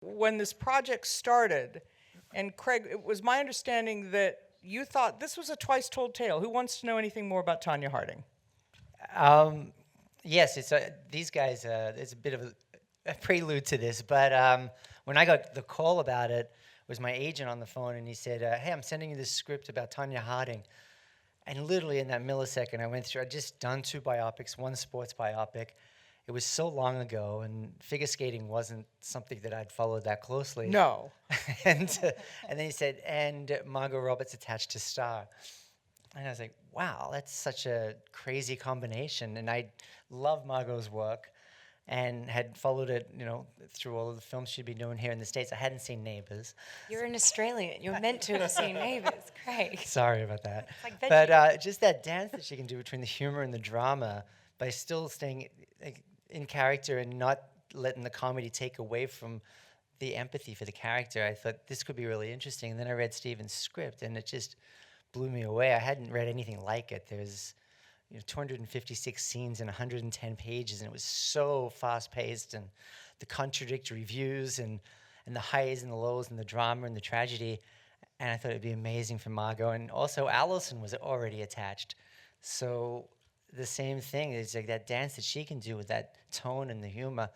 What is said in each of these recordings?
when this project started, and Craig, it was my understanding that you thought this was a twice told tale. Who wants to know anything more about Tonya Harding? Um, yes, these guys. It's a bit of a prelude to this, but when I got the call about it, was my agent on the phone, and he said, "Hey, I'm sending you this script about Tonya Harding." And literally in that millisecond, I went through. I'd just done 2 biopics, 1 sports biopic. It was so long ago, and figure skating wasn't something that I'd followed that closely. No. And then he said, and Margot Roberts attached to star. And I was like, wow, that's such a crazy combination. And I love Margot's work and had followed it, through all of the films she'd been doing here in the States. I hadn't seen Neighbours. You're an Australian. You're meant to have seen Neighbours. Great. Sorry about that. It's like veggie. But just that dance that she can do between the humor and the drama by still staying in character and not letting the comedy take away from the empathy for the character. I thought this could be really interesting. And then I read Steven's script, and it just blew me away. I hadn't read anything like it. There's 256 scenes and 110 pages, and it was so fast-paced, and the contradictory views and the highs and the lows and the drama and the tragedy. And I thought it'd be amazing for Margot. And also Allison was already attached. So the same thing is like that dance that she can do with that tone and the humor.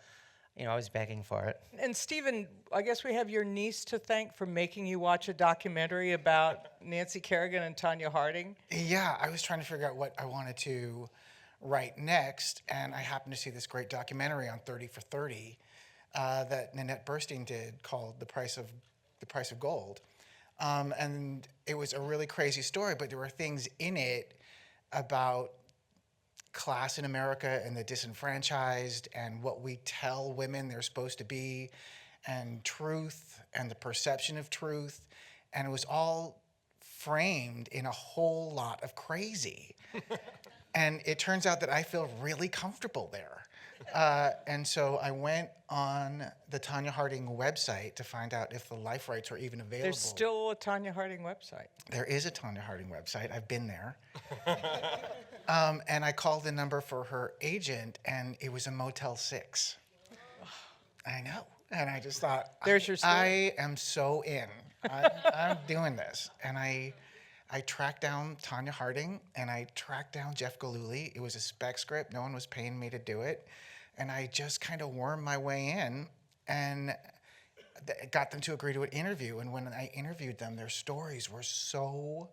I was begging for it. And Stephen, I guess we have your niece to thank for making you watch a documentary about Nancy Kerrigan and Tonya Harding. Yeah, I was trying to figure out what I wanted to write next, and I happened to see this great documentary on 30 for 30 that Nanette Burstein did called The Price of Gold. And it was a really crazy story, but there were things in it about class in America and the disenfranchised and what we tell women they're supposed to be, and truth and the perception of truth. And it was all framed in a whole lot of crazy. And it turns out that I feel really comfortable there. And so I went on the Tonya Harding website to find out if the life rights were even available. There's still a Tonya Harding website. There is a Tonya Harding website. I've been there. And I called the number for her agent, and it was a Motel 6. I know. And I just thought, There's your story. I am so in. I'm doing this. And I tracked down Tonya Harding, and I tracked down Jeff Gillespie. It was a spec script. No one was paying me to do it. And I just kind of wormed my way in and got them to agree to an interview. And when I interviewed them, their stories were so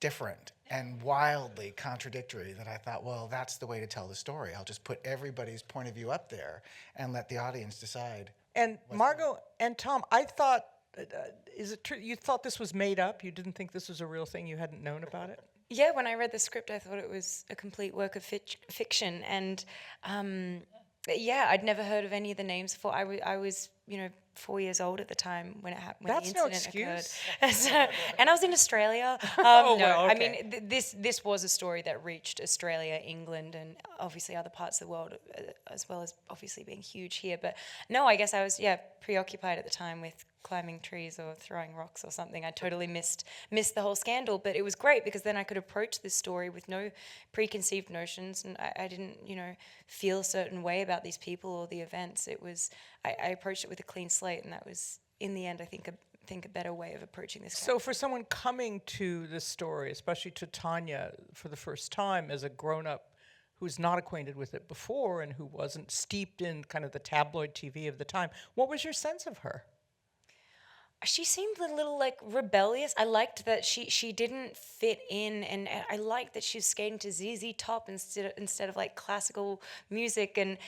different and wildly contradictory that I thought, well, that's the way to tell the story. I'll just put everybody's point of view up there and let the audience decide. And Margot and Tom, I thought, is it true? You thought this was made up? You didn't think this was a real thing? You hadn't known about it? Yeah, when I read the script, I thought it was a complete work of fiction. And yeah, I'd never heard of any of the names before. I was 4 years old at the time when it happened. When That's the no incident excuse. occurred. And I was in Australia. Oh, no, well, I okay. mean this was a story that reached Australia, England, and obviously other parts of the world, as well as obviously being huge here. But no, I guess I was preoccupied at the time with climbing trees or throwing rocks or something. I totally missed the whole scandal, but it was great because then I could approach this story with no preconceived notions, and I didn't feel a certain way about these people or the events. It was I approached it with a clean slate, and that was in the end I think a better way of approaching this. So for someone coming to this story, especially to Tonya for the first time as a grown-up who's not acquainted with it before and who wasn't steeped in kind of the tabloid TV of the time, what was your sense of her? She seemed a little rebellious. I liked that she didn't fit in, and I liked that she was skating to ZZ Top instead of classical music, and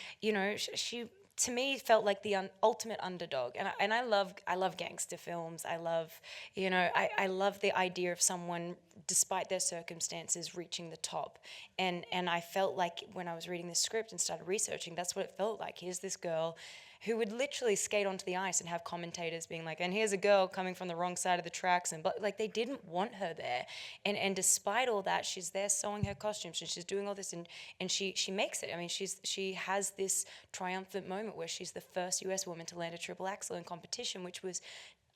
she to me felt like the ultimate underdog. And I love gangster films. I love I love the idea of someone despite their circumstances reaching the top, and I felt like when I was reading the script and started researching, that's what it felt like. Here's this girl who would literally skate onto the ice and have commentators being like, and here's a girl coming from the wrong side of the tracks, and but they didn't want her there, and despite all that, she's there sewing her costumes and she's doing all this, and she makes it. I mean, she has this triumphant moment where she's the first U.S. woman to land a triple axel in competition, which was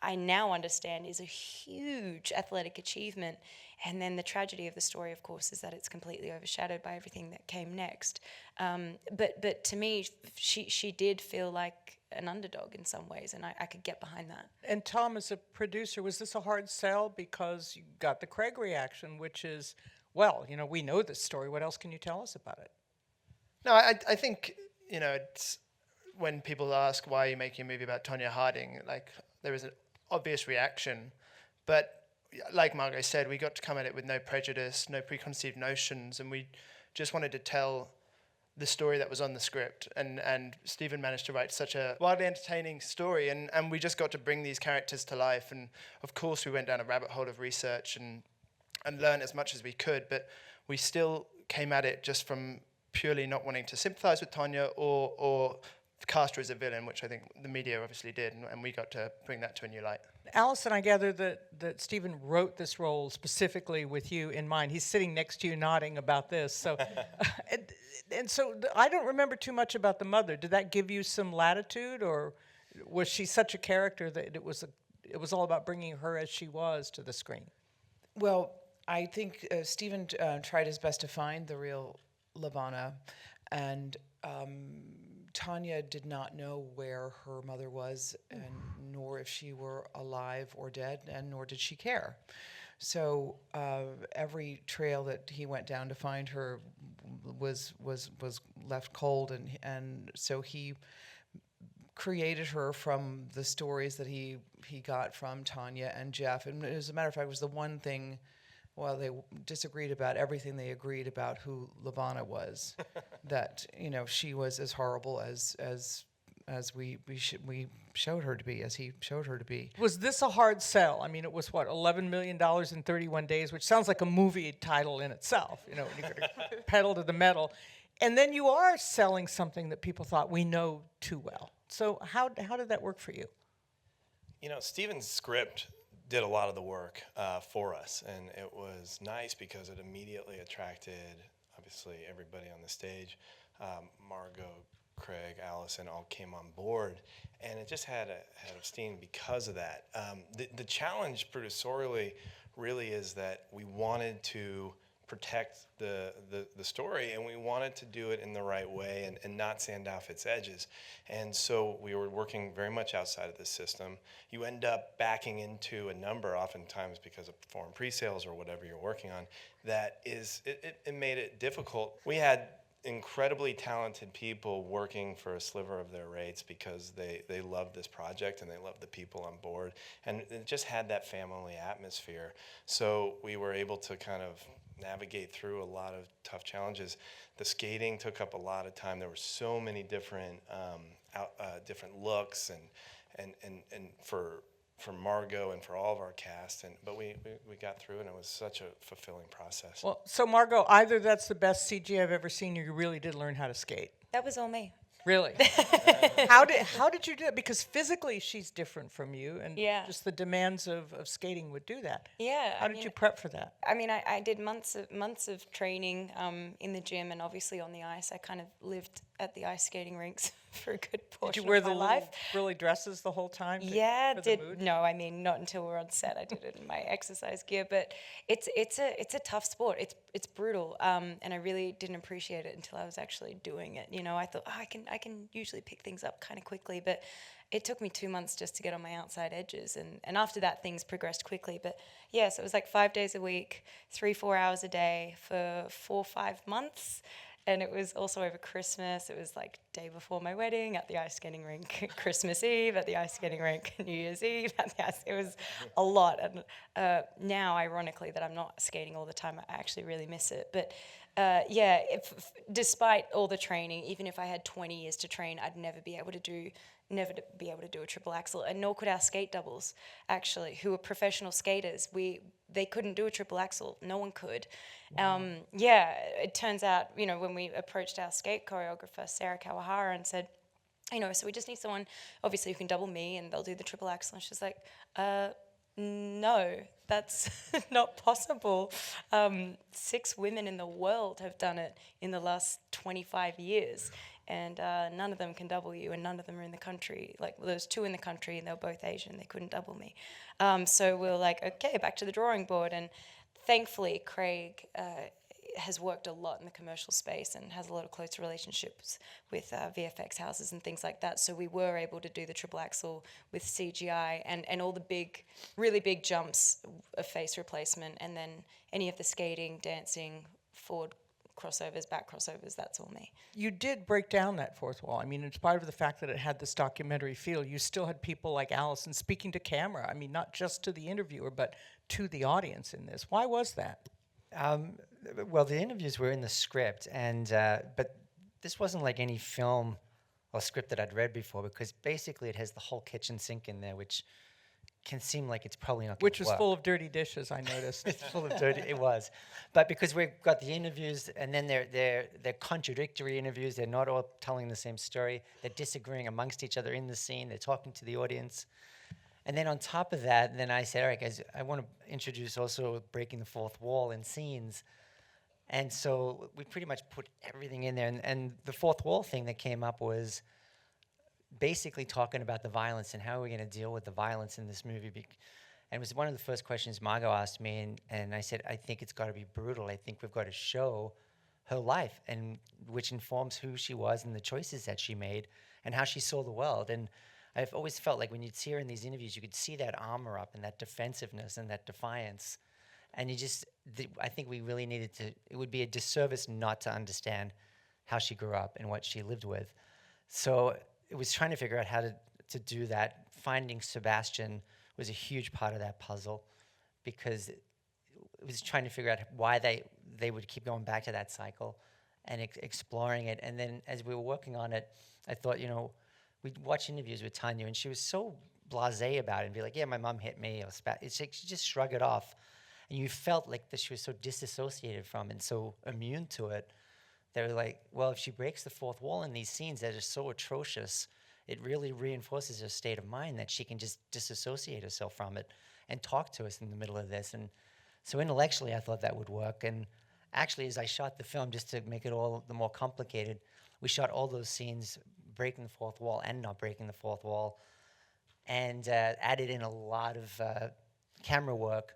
I now understand is a huge athletic achievement. And then the tragedy of the story, of course, is that it's completely overshadowed by everything that came next. But to me, she did feel like an underdog in some ways, and I could get behind that. And Tom, as a producer, was this a hard sell because you got the Craig reaction, which is, well, we know this story. What else can you tell us about it? No, I think, it's when people ask why you make a movie about Tonya hiding, like there is an obvious reaction, but like Margot said, we got to come at it with no prejudice, no preconceived notions, and we just wanted to tell the story that was on the script. And Stephen managed to write such a wildly entertaining story, and we just got to bring these characters to life. And of course, we went down a rabbit hole of research and learn as much as we could, but we still came at it just from purely not wanting to sympathize with Tonya or cast her as a villain, which I think the media obviously did, and we got to bring that to a new light. Allison, I gather that Stephen wrote this role specifically with you in mind. He's sitting next to you nodding about this. So, and so I don't remember too much about the mother. Did that give you some latitude, or was she such a character that it was all about bringing her as she was to the screen? Well, I think Stephen tried his best to find the real Levana, and Tonya did not know where her mother was, and nor if she were alive or dead, and nor did she care. So every trail that he went down to find her was left cold, and so he created her from the stories that he got from Tonya and Jeff. And as a matter of fact, it was the one thing. While they disagreed about everything, they agreed about who Levana was. That she was as horrible as we showed her to be, as he showed her to be. Was this a hard sell? I mean, it was what, $11 million in 31 days, which sounds like a movie title in itself. You're going to pedal to the metal, and then you are selling something that people thought we know too well. So how did that work for you? Stephen's script did a lot of the work for us, and it was nice because it immediately attracted, obviously, everybody on the stage. Margot, Craig, Allison all came on board, and it just had a head of steam because of that. The challenge producerially really is that we wanted to protect the story, and we wanted to do it in the right way and not sand off its edges. And so we were working very much outside of the system. You end up backing into a number oftentimes because of foreign pre-sales or whatever you're working on. That is, it made it difficult. We had incredibly talented people working for a sliver of their rates because they loved this project and they loved the people on board, and it just had that family atmosphere. So we were able to kind of navigate through a lot of tough challenges. The skating took up a lot of time. There were so many different different looks and for Margot and for all of our cast, but we got through, and it was such a fulfilling process. Well, so Margot, either that's the best CG I've ever seen, or you really did learn how to skate. That was all me. Really? How did you do it? Because physically she's different from you, and just the demands of skating would do that. Yeah. How did you prep for that? I mean, I did months of training in the gym and obviously on the ice. I kind of lived at the ice skating rinks for a good portion Did you wear of my the life. little frilly dresses the whole time? Yeah, for the mood? no, I mean not until we're on set. I did it in my exercise gear, but it's a tough sport. It's brutal, and I really didn't appreciate it until I was actually doing it. I thought I can usually pick things up kind of quickly, but it took me 2 months just to get on my outside edges, and after that things progressed quickly. But yes, it was like 5 days a week, 3-4 hours a day for 4 or 5 months. And it was also over Christmas. It was like day before my wedding at the ice skating rink, Christmas Eve at the ice skating rink, New Year's Eve at the ice. It was a lot. And now, ironically, that I'm not skating all the time, I actually really miss it. But despite all the training, even if I had 20 years to train, I'd never be able to do a triple axel, and nor could our skate doubles, actually, who were professional skaters. They couldn't do a triple axel. No one could. It turns out, when we approached our skate choreographer, Sarah Kawahara, and said, so we just need someone, obviously, who can double me, and they'll do the triple axel. And she's like, no, that's not possible. 6 women in the world have done it in the last 25 years. and none of them can double you, and none of them are in the country. Like, well, there was 2 in the country, and they were both Asian. They couldn't double me. So we were like, okay, back to the drawing board. And thankfully, Craig has worked a lot in the commercial space and has a lot of close relationships with VFX houses and things like that. So we were able to do the triple axel with CGI and all the big, really big jumps of face replacement, and then any of the skating, dancing, forward crossovers, back crossovers, that's all me. You did break down that fourth wall. I mean, in spite of the fact that it had this documentary feel, you still had people like Allison speaking to camera. I mean, not just to the interviewer, but to the audience in this. Why was that? Well, the interviews were in the script, and but this wasn't like any film or script that I'd read before, because basically it has the whole kitchen sink in there, which can seem like it's probably not going Which to was work. full of dirty dishes, I noticed. It's full of dirty. It was, but because we've got the interviews, and then they're contradictory interviews. They're not all telling the same story. They're disagreeing amongst each other in the scene. They're talking to the audience. And then on top of that, then I said, all right, guys, I want to introduce also breaking the fourth wall in scenes. And so we pretty much put everything in there. And the fourth wall thing that came up was basically talking about the violence and how are we going to deal with the violence in this movie. And it was one of the first questions Margot asked me. And I said, I think it's got to be brutal. I think we've got to show her life, and which informs who she was and the choices that she made and how she saw the world. And I've always felt like when you'd see her in these interviews, you could see that armor up and that defensiveness and that defiance. And you just, I think we really needed to, it would be a disservice not to understand how she grew up and what she lived with. So it was trying to figure out how to do that. Finding Sebastian was a huge part of that puzzle, because it was trying to figure out why they would keep going back to that cycle and exploring it. And then as we were working on it, I thought, we'd watch interviews with Tonya, and she was so blasé about it and be like, yeah, my mom hit me, or it's like she just shrugged it off. And you felt like that she was so disassociated from and so immune to it. They were like, well, if she breaks the fourth wall in these scenes that are so atrocious, it really reinforces her state of mind that she can just disassociate herself from it and talk to us in the middle of this. And so intellectually, I thought that would work. And actually, as I shot the film, just to make it all the more complicated, we shot all those scenes breaking the fourth wall and not breaking the fourth wall, and added in a lot of camera work.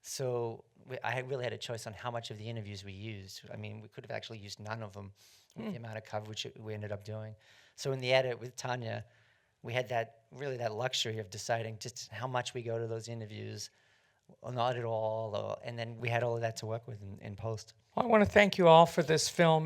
So I really had a choice on how much of the interviews we used. I mean, we could have actually used none of them with the amount of coverage we ended up doing. So in the edit with Tonya, we had that luxury of deciding just how much we go to those interviews, or not at all, and then we had all of that to work with in post. Well, I want to thank you all for this film.